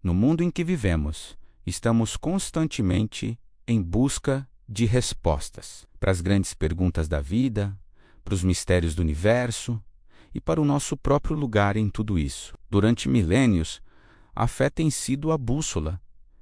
No mundo em que vivemos, estamos constantemente em busca de respostas para as grandes perguntas da vida, para os mistérios do universo e para o nosso próprio lugar em tudo isso. Durante milênios, a fé tem sido a bússola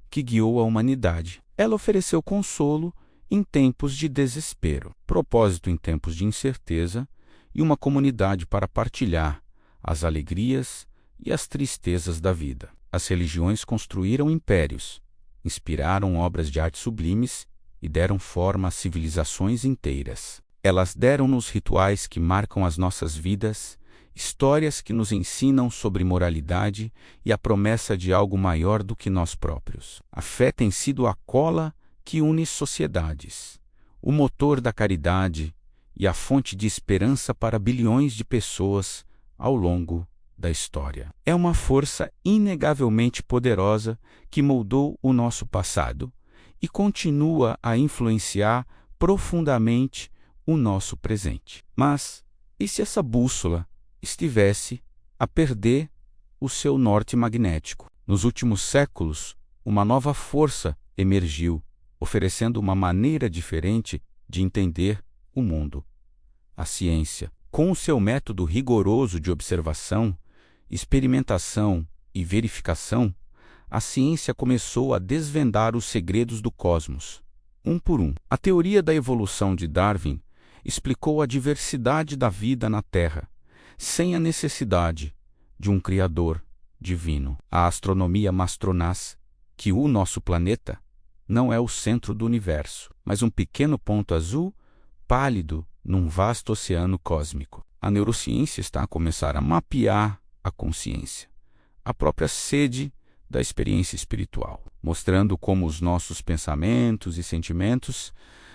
que guiou a humanidade. Ela ofereceu consolo em tempos de desespero, propósito em tempos de incerteza e uma comunidade para partilhar as alegrias e as tristezas da vida. As religiões construíram impérios, inspiraram obras de arte sublimes e deram forma a civilizações inteiras. Elas deram-nos rituais que marcam as nossas vidas, histórias que nos ensinam sobre moralidade e a promessa de algo maior do que nós próprios. A fé tem sido a cola que une sociedades, o motor da caridade e a fonte de esperança para bilhões de pessoas ao longo da história. É uma força inegavelmente poderosa que moldou o nosso passado e continua a influenciar profundamente o nosso presente. Mas, e se essa bússola estivesse a perder o seu norte magnético? Nos últimos séculos, uma nova força emergiu, oferecendo uma maneira diferente de entender o mundo. A ciência, com o seu método rigoroso de observação, experimentação e verificação, a ciência começou a desvendar os segredos do cosmos, um por um. A teoria da evolução de Darwin explicou a diversidade da vida na Terra, sem a necessidade de um criador divino. A astronomia mastronaz que o nosso planeta não é o centro do universo, mas um pequeno ponto azul pálido num vasto oceano cósmico. A neurociência está a começar a mapear a consciência, a própria sede da experiência espiritual, mostrando como os nossos pensamentos e sentimentos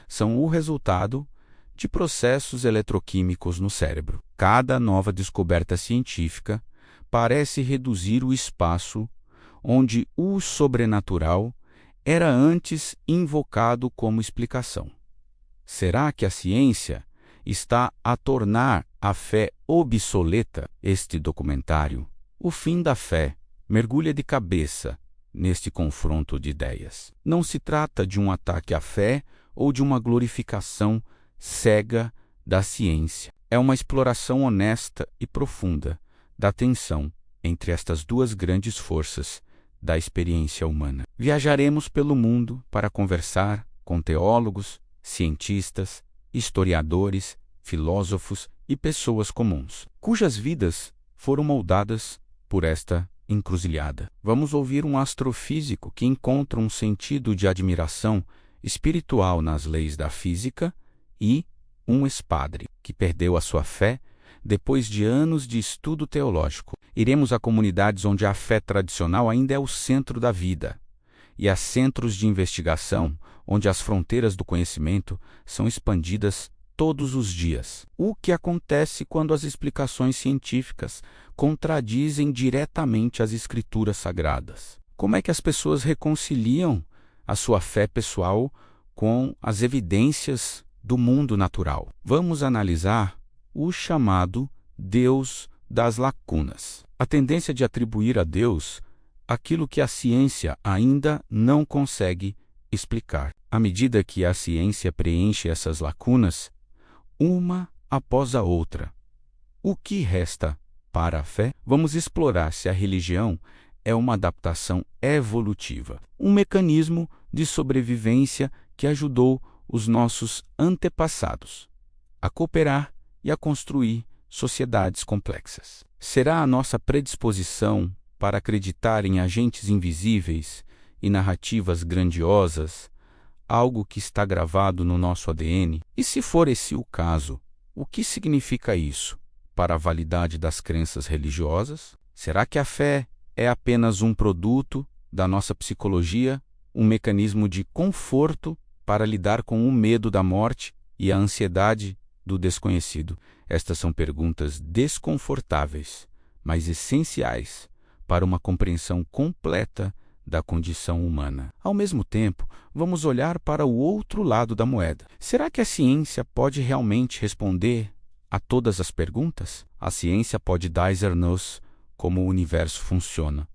são o resultado de processos eletroquímicos no cérebro. Cada nova descoberta científica parece reduzir o espaço onde o sobrenatural era antes invocado como explicação. Será que a ciência está a tornar a fé obsoleta? Este documentário, O Fim da Fé, mergulha de cabeça neste confronto de ideias. Não se trata de um ataque à fé ou de uma glorificação cega da ciência. É uma exploração honesta e profunda da tensão entre estas duas grandes forças da experiência humana. Viajaremos pelo mundo para conversar com teólogos, cientistas, historiadores, filósofos e pessoas comuns, cujas vidas foram moldadas por esta encruzilhada. Vamos ouvir um astrofísico que encontra um sentido de admiração espiritual nas leis da física e um ex-padre que perdeu a sua fé depois de anos de estudo teológico. Iremos a comunidades onde a fé tradicional ainda é o centro da vida e a centros de investigação onde as fronteiras do conhecimento são expandidas todos os dias. O que acontece quando as explicações científicas contradizem diretamente as escrituras sagradas? Como é que as pessoas reconciliam a sua fé pessoal com as evidências do mundo natural? Vamos analisar o chamado Deus das lacunas. A tendência de atribuir a Deus aquilo que a ciência ainda não consegue explicar. À medida que a ciência preenche essas lacunas, uma após a outra, o que resta para a fé? Vamos explorar se a religião é uma adaptação evolutiva, um mecanismo de sobrevivência que ajudou os nossos antepassados a cooperar e a construir sociedades complexas. Será a nossa predisposição para acreditar em agentes invisíveis e narrativas grandiosas algo que está gravado no nosso ADN? E se for esse o caso, o que significa isso para a validade das crenças religiosas? Será que a fé é apenas um produto da nossa psicologia, um mecanismo de conforto para lidar com o medo da morte e a ansiedade do desconhecido? Estas são perguntas desconfortáveis, mas essenciais para uma compreensão completa da condição humana. Ao mesmo tempo, vamos olhar para o outro lado da moeda. Será que a ciência pode realmente responder a todas as perguntas? A ciência pode dizer-nos como o universo funciona,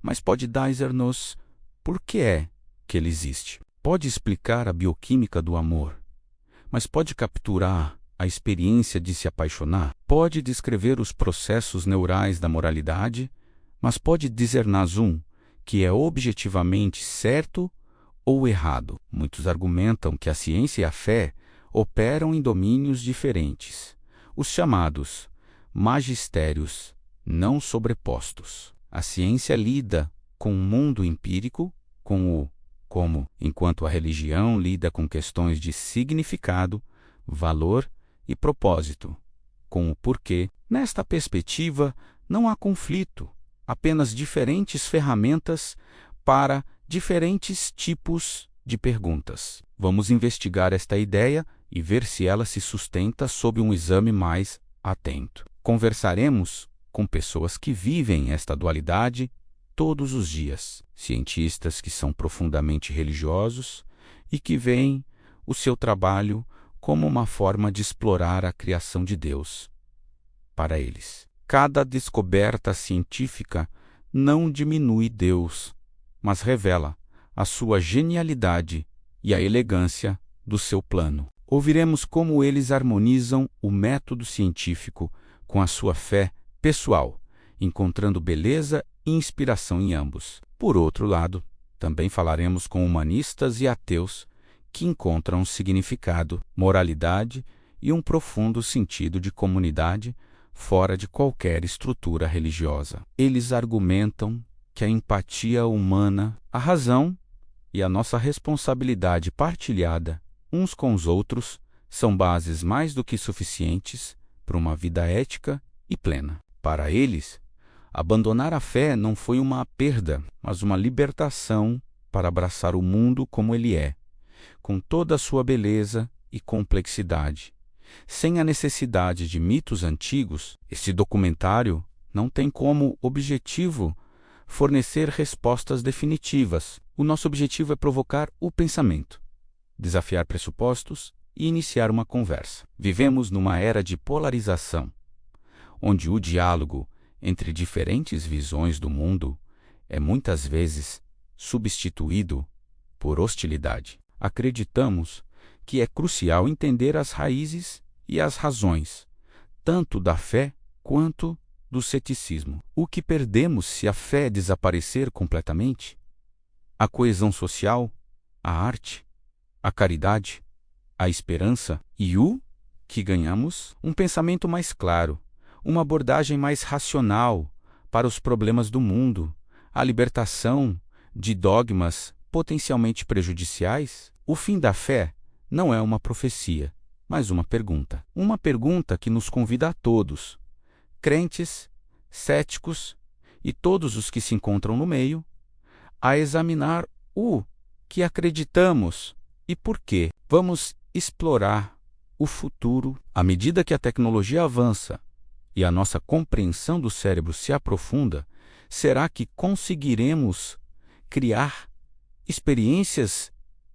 mas pode dizer-nos por que é que ele existe. Pode explicar a bioquímica do amor, mas pode capturar a experiência de se apaixonar. Pode descrever os processos neurais da moralidade, mas pode dizer-nos que é objetivamente certo ou errado. Muitos argumentam que a ciência e a fé operam em domínios diferentes, os chamados magistérios não sobrepostos. A ciência lida com o mundo empírico, enquanto a religião lida com questões de significado, valor e propósito, com o porquê. Nesta perspectiva, não há conflito, apenas diferentes ferramentas para diferentes tipos de perguntas. Vamos investigar esta ideia e ver se ela se sustenta sob um exame mais atento. Conversaremos com pessoas que vivem esta dualidade todos os dias, cientistas que são profundamente religiosos e que veem o seu trabalho como uma forma de explorar a criação de Deus. Para eles, cada descoberta científica não diminui Deus, mas revela a sua genialidade e a elegância do seu plano. Ouviremos como eles harmonizam o método científico com a sua fé pessoal, encontrando beleza e inspiração em ambos. Por outro lado, também falaremos com humanistas e ateus que encontram significado, moralidade e um profundo sentido de comunidade fora de qualquer estrutura religiosa. Eles argumentam que a empatia humana, a razão e a nossa responsabilidade partilhada uns com os outros são bases mais do que suficientes para uma vida ética e plena. Para eles, abandonar a fé não foi uma perda, mas uma libertação para abraçar o mundo como ele é, com toda a sua beleza e complexidade. Sem a necessidade de mitos antigos, este documentário não tem como objetivo fornecer respostas definitivas. O nosso objetivo é provocar o pensamento, desafiar pressupostos e iniciar uma conversa. Vivemos numa era de polarização, onde o diálogo entre diferentes visões do mundo é muitas vezes substituído por hostilidade. Acreditamos que é crucial entender as raízes e as razões, tanto da fé quanto do ceticismo. O que perdemos se a fé desaparecer completamente? A coesão social, a arte, a caridade, a esperança, e o que ganhamos? Um pensamento mais claro, uma abordagem mais racional para os problemas do mundo, a libertação de dogmas potencialmente prejudiciais. O fim da fé não é uma profecia, mas uma pergunta. Uma pergunta que nos convida a todos, crentes, céticos e todos os que se encontram no meio, a examinar o que acreditamos e por quê. Vamos explorar o futuro à medida que a tecnologia avança e a nossa compreensão do cérebro se aprofunda. Será que conseguiremos criar experiências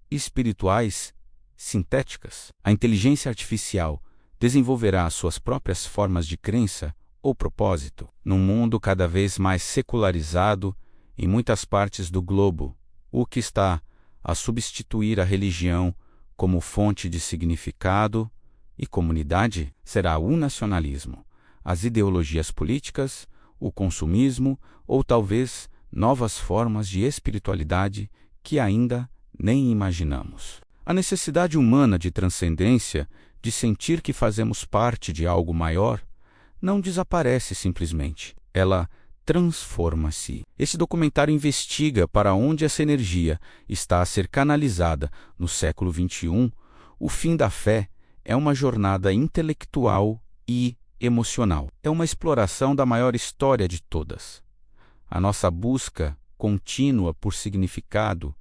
espirituais sintéticas? A inteligência artificial desenvolverá suas próprias formas de crença ou propósito? Num mundo cada vez mais secularizado em muitas partes do globo, o que está a substituir a religião como fonte de significado e comunidade será o nacionalismo, as ideologias políticas, o consumismo ou talvez novas formas de espiritualidade que ainda nem imaginamos. A necessidade humana de transcendência, de sentir que fazemos parte de algo maior, não desaparece simplesmente. Ela transforma-se. Este documentário investiga para onde essa energia está a ser canalizada no século XXI. O fim da fé é uma jornada intelectual e emocional. É uma exploração da maior história de todas. A nossa busca contínua por significado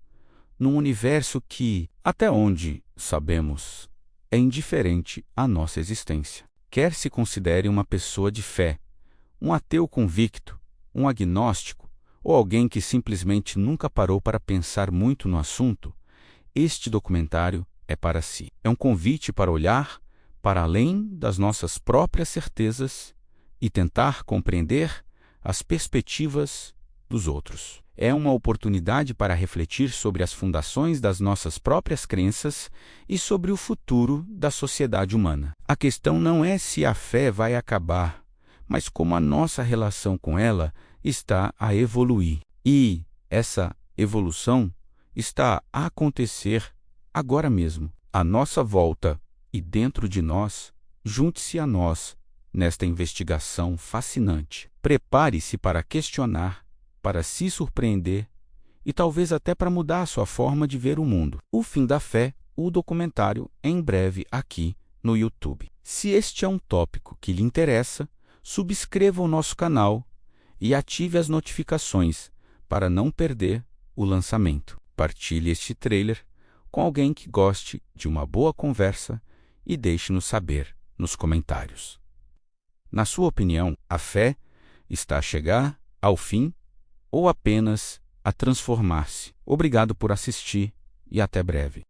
num universo que, até onde sabemos, é indiferente à nossa existência. Quer se considere uma pessoa de fé, um ateu convicto, um agnóstico ou alguém que simplesmente nunca parou para pensar muito no assunto, este documentário é para si. É um convite para olhar para além das nossas próprias certezas e tentar compreender as perspectivas dos outros. É uma oportunidade para refletir sobre as fundações das nossas próprias crenças e sobre o futuro da sociedade humana. A questão não é se a fé vai acabar, mas como a nossa relação com ela está a evoluir. E essa evolução está a acontecer agora mesmo, à nossa volta e dentro de nós. Junte-se a nós nesta investigação fascinante. Prepare-se para questionar, para se surpreender e talvez até para mudar a sua forma de ver o mundo. O Fim da Fé, o documentário, em breve aqui no YouTube. Se este é um tópico que lhe interessa, subscreva o nosso canal e ative as notificações para não perder o lançamento. Partilhe este trailer com alguém que goste de uma boa conversa e deixe-nos saber nos comentários. Na sua opinião, a fé está a chegar ao fim ou apenas a transformar-se? Obrigado por assistir e até breve.